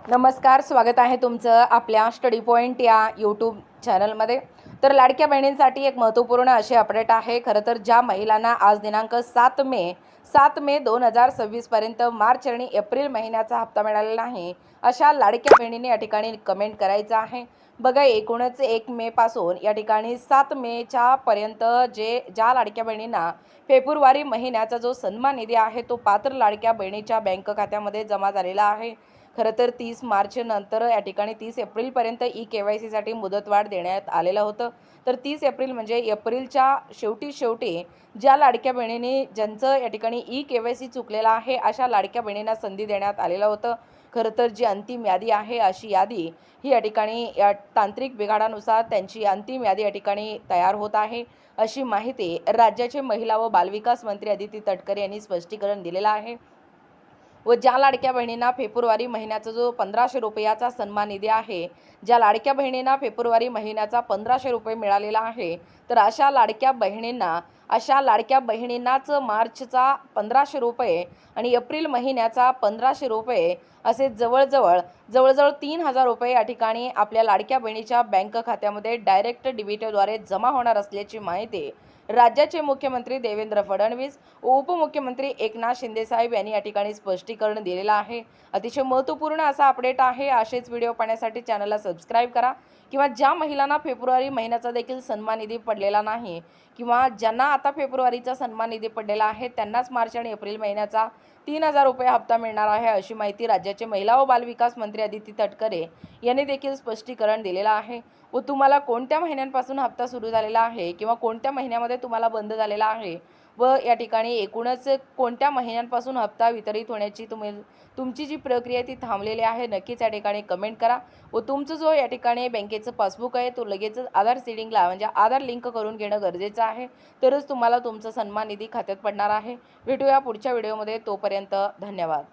नमस्कार, स्वागत आहे तुमचं आपल्या स्टडी पॉईंट या यूट्यूब चॅनलमध्ये. तर लाडक्या बहिणींसाठी एक महत्त्वपूर्ण असे अपडेट आहे. खरं तर ज्या महिलांना आज दिनांक 7 मे 2026 पर्यंत मार्च आणि एप्रिल महिन्याचा हप्ता मिळालेला नाही, अशा लाडक्या बहिणींनी या ठिकाणी कमेंट करायचं आहे. बघा, एकूणच 1 मे पासून या ठिकाणी 7 मेच्या पर्यंत ज्या लाडक्या बहिणींना फेब्रुवारी महिन्याचा जो सन्मान निधी आहे तो पात्र लाडक्या बहिणीच्या बँक खात्यामध्ये जमा झालेला आहे. खरं तर 30 मार्च नंतर या ठिकाणी 30 एप्रिलपर्यंत KYCसाठी मुदतवाढ देण्यात आलेलं होतं. तर 30 एप्रिल म्हणजे एप्रिलच्या शेवटी ज्या लाडक्या बहिणींनी ज्यांचं या ठिकाणी KYC चुकलेलं आहे, अशा लाडक्या बहिणींना संधी देण्यात आलेलं होतं. खरं तर जी अंतिम यादी आहे, अशी यादी ही या ठिकाणी या तांत्रिक बिघाडानुसार त्यांची अंतिम यादी या ठिकाणी तयार होत आहे, अशी माहिती राज्याचे महिला व बालविकास मंत्री अदिती तटकरे यांनी स्पष्टीकरण दिलेलं आहे. व ज्या लाडक्या बहिणींना फेब्रुवारी महिन्याचा जो 1500 रुपयाचा सन्मान निधी आहे, ज्या लाडक्या बहिणींना फेब्रुवारी महिन्याचा 1500 रुपये मिळालेला आहे, तर अशा लाडक्या बहिणींनाच मार्चचा 1500 रुपये आणि एप्रिल महिन्याचा 1500 रुपये असे जवळजवळ 3000 रुपये या ठिकाणी आपल्या लाडक्या बहिणीच्या बँक खात्यामध्ये डायरेक्ट डीबीटीद्वारे जमा होणार असल्याची माहिती राज्याचे मुख्यमंत्री देवेंद्र फडणवीस व उपमुख्यमंत्री एकनाथ शिंदे साहेब यांनी या ठिकाणी स्पष्टीकरण दिलेलं आहे. अतिशय महत्त्वपूर्ण असा अपडेट आहे. असेच व्हिडिओ पाहण्यासाठी चॅनलला सबस्क्राईब करा. किंवा ज्या महिलांना फेब्रुवारी महिन्याचा देखील सन्मान निधी पडलेला नाही किंवा ज्यांना आता फेब्रुवारीचा सन्मान निधी पडलेला आहे, त्यांनाच मार्च आणि एप्रिल महिन्याचा 3000 रुपये हप्ता मिळणार आहे, अशी माहिती राज्याचे महिला व बालविकास मंत्री अदिती तटकरे यांनी देखील स्पष्टीकरण दिलेलं आहे. व तुम्हाला कोणत्या महिन्यांपासून हप्ता सुरू झालेला आहे किंवा कोणत्या महिन्यामध्ये तुम्हाला बंद झालेला आहे व या ठिकाणी एकूणच कोणत्या महिन्यांपासून हप्ता वितरित होण्याची तुमची जी प्रक्रिया आहे ती थांबलेली आहे, नक्कीच या ठिकाणी कमेंट करा. व तुमचं जो या ठिकाणी बँकेचं पासबुक आहे तो लगेचच आधार सीडिंगला म्हणजे आधार लिंक करून घेणं गरजेचं आहे, तरच तुम्हाला तुमचा सन्मान निधी खात्यात पडणार आहे. भेटूया पुढच्या व्हिडिओमध्ये. तोपर्यंत धन्यवाद.